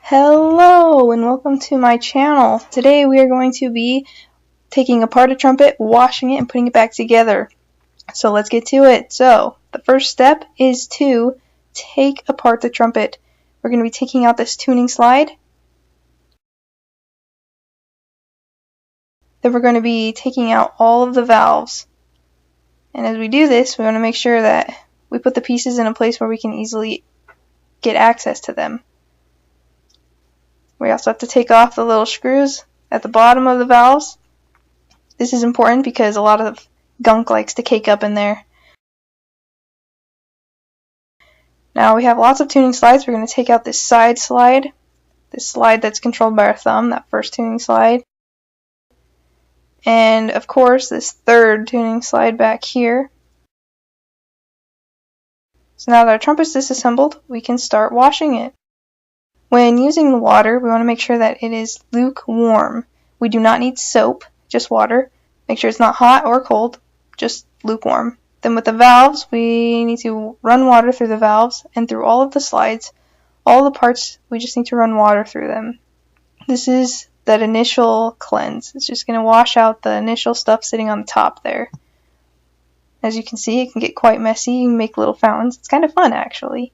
Hello and welcome to my channel. Today we are going to be taking apart a trumpet, washing it, and putting it back together. So let's get to it. So the first step is to take apart the trumpet. We're going to be taking out this tuning slide. Then we're going to be taking out all of the valves. And as we do this, we want to make sure that we put the pieces in a place where we can easily get access to them. We also have to take off the little screws at the bottom of the valves. This is important because a lot of gunk likes to cake up in there. Now we have lots of tuning slides. We're going to take out this side slide, this slide that's controlled by our thumb, that first tuning slide. And of course this third tuning slide back here. So now that our trumpet's disassembled, we can start washing it. When using the water, we want to make sure that it is lukewarm. We do not need soap, just water. Make sure it's not hot or cold, just lukewarm. Then with the valves, we need to run water through the valves and through all of the slides. All the parts, we just need to run water through them. This is that initial cleanse. It's just going to wash out the initial stuff sitting on the top there. As you can see, it can get quite messy. You can make little fountains. It's kind of fun, actually.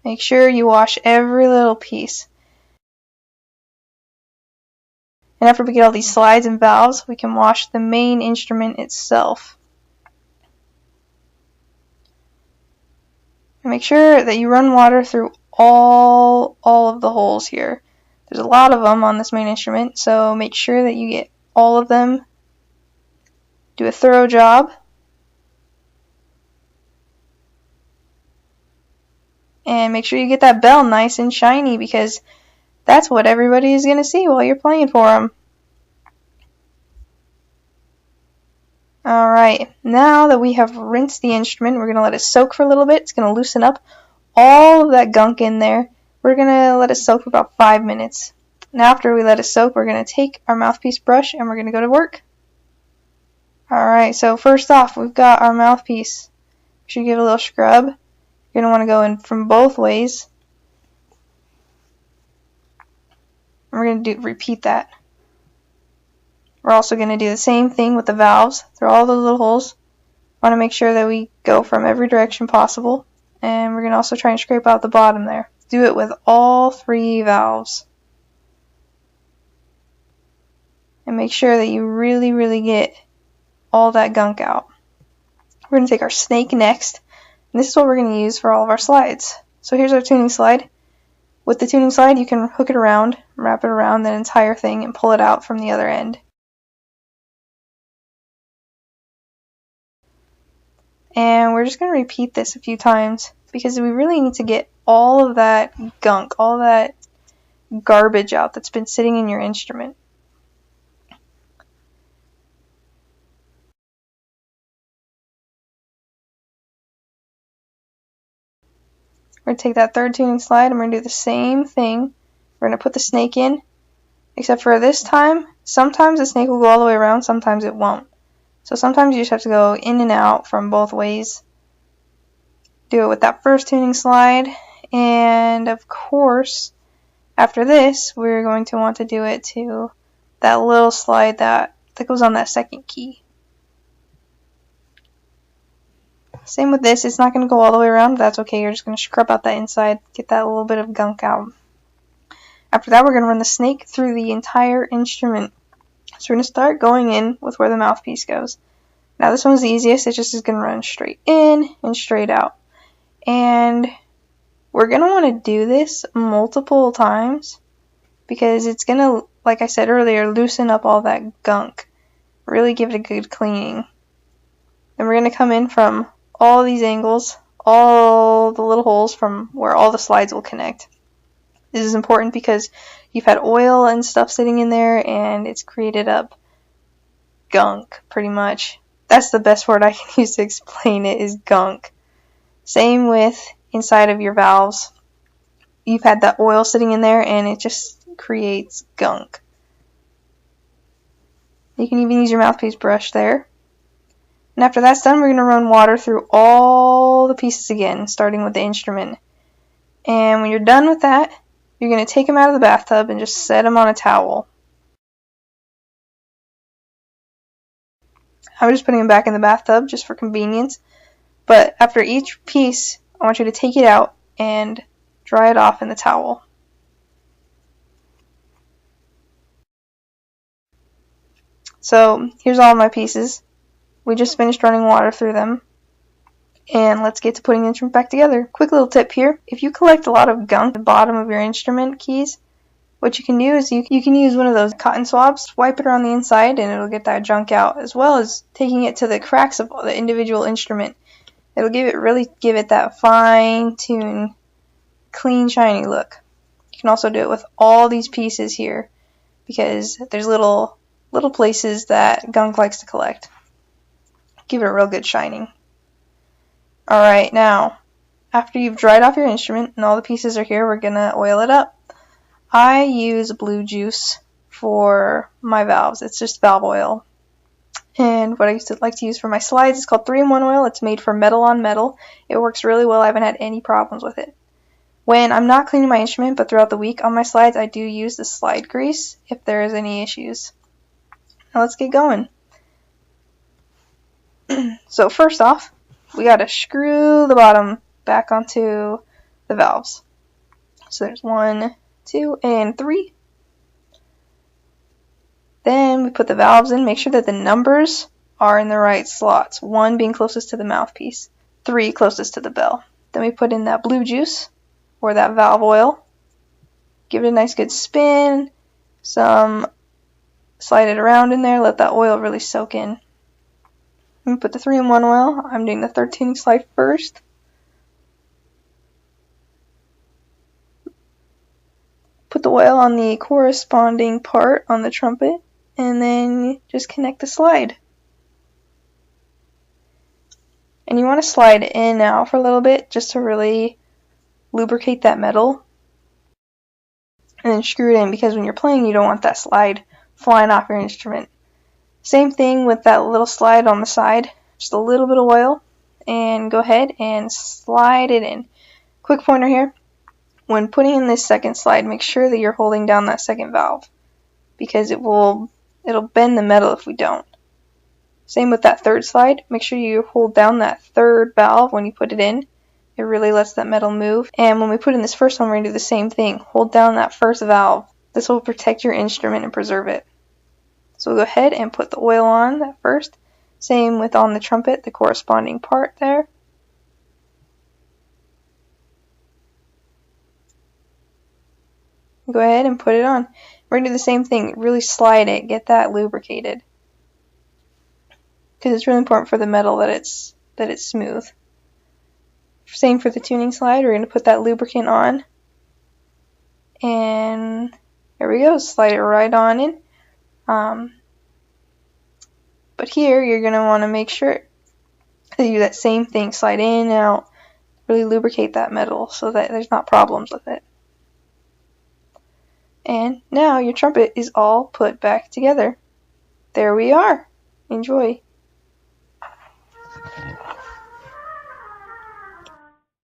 Make sure you wash every little piece. And after we get all these slides and valves, we can wash the main instrument itself. And make sure that you run water through all of the holes here. There's a lot of them on this main instrument, so make sure that you get all of them. Do a thorough job. And make sure you get that bell nice and shiny because that's what everybody is going to see while you're playing for them. Alright, now that we have rinsed the instrument, we're going to let it soak for a little bit. It's going to loosen up all of that gunk in there. We're going to let it soak for about 5 minutes. And after we let it soak, we're going to take our mouthpiece brush and we're going to go to work. Alright, so first off, we've got our mouthpiece. We should give it a little scrub. You're going to want to go in from both ways. And we're going to repeat that. We're also going to do the same thing with the valves through all those little holes. Want to make sure that we go from every direction possible. And we're going to also try and scrape out the bottom there. Do it with all 3 valves. And make sure that you really get all that gunk out. We're going to take our snake next. And this is what we're going to use for all of our slides. So here's our tuning slide. With the tuning slide, you can hook it around, wrap it around that entire thing, and pull it out from the other end. And we're just going to repeat this a few times because we really need to get all of that gunk, all that garbage out that's been sitting in your instrument. We're going to take that third tuning slide and we're going to do the same thing. We're going to put the snake in, except for this time, sometimes the snake will go all the way around, sometimes it won't. So sometimes you just have to go in and out from both ways. Do it with that first tuning slide, and of course, after this, we're going to want to do it to that little slide that goes on that second key. Same with this, it's not going to go all the way around, but that's okay. You're just going to scrub out that inside, get that little bit of gunk out. After that, we're going to run the snake through the entire instrument. So we're going to start going in with where the mouthpiece goes. Now this one's the easiest, it just is going to run straight in and straight out. And we're going to want to do this multiple times because it's going to, like I said earlier, loosen up all that gunk. Really give it a good cleaning. Then we're going to come in from all these angles, all the little holes from where all the slides will connect. This is important because you've had oil and stuff sitting in there and it's created up gunk pretty much. That's the best word I can use to explain it, is gunk. Same with inside of your valves. You've had that oil sitting in there and it just creates gunk. You can even use your mouthpiece brush there. And after that's done, we're going to run water through all the pieces again, starting with the instrument. And when you're done with that, you're going to take them out of the bathtub and just set them on a towel. I'm just putting them back in the bathtub just for convenience. But after each piece, I want you to take it out and dry it off in the towel. So here's all my pieces. We just finished running water through them. And let's get to putting the instrument back together. Quick little tip here. If you collect a lot of gunk at the bottom of your instrument keys, what you can do is you can use one of those cotton swabs, wipe it around the inside, and it'll get that junk out, as well as taking it to the cracks of the individual instrument. It'll really give it that fine-tuned, clean, shiny look. You can also do it with all these pieces here, because there's little places that gunk likes to collect. Give it a real good shining. Alright, now, after you've dried off your instrument and all the pieces are here, we're going to oil it up. I use blue juice for my valves. It's just valve oil. And what I used to like to use for my slides is called 3-in-1 oil. It's made for metal on metal. It works really well. I haven't had any problems with it. When I'm not cleaning my instrument, but throughout the week on my slides, I do use the slide grease if there is any issues. Now let's get going. So first off, we got to screw the bottom back onto the valves. So there's 1, 2, and 3. Then we put the valves in. Make sure that the numbers are in the right slots. 1 being closest to the mouthpiece, 3 closest to the bell. Then we put in that blue juice or that valve oil. Give it a nice good spin. Slide it around in there. Let that oil really soak in. We put the 3-in-1 oil. I'm doing the third tuning slide first. Put the oil on the corresponding part on the trumpet, and then just connect the slide. And you want to slide in and out for a little bit just to really lubricate that metal. And then screw it in, because when you're playing, you don't want that slide flying off your instrument. Same thing with that little slide on the side. Just a little bit of oil, and go ahead and slide it in. Quick pointer here. When putting in this second slide, make sure that you're holding down that second valve, because it'll bend the metal if we don't. Same with that third slide. Make sure you hold down that third valve when you put it in. It really lets that metal move. And when we put in this first one, we're going to do the same thing. Hold down that first valve. This will protect your instrument and preserve it. So we'll go ahead and put the oil on that first. Same with on the trumpet, the corresponding part there. Go ahead and put it on. We're going to do the same thing. Really slide it. Get that lubricated. Because it's really important for the metal that it's smooth. Same for the tuning slide. We're going to put that lubricant on. And there we go. Slide it right on in. But here you're going to want to make sure to do that same thing. Slide in and out. Really lubricate that metal so that there's not problems with it. And now your trumpet is all put back together. There we are. Enjoy.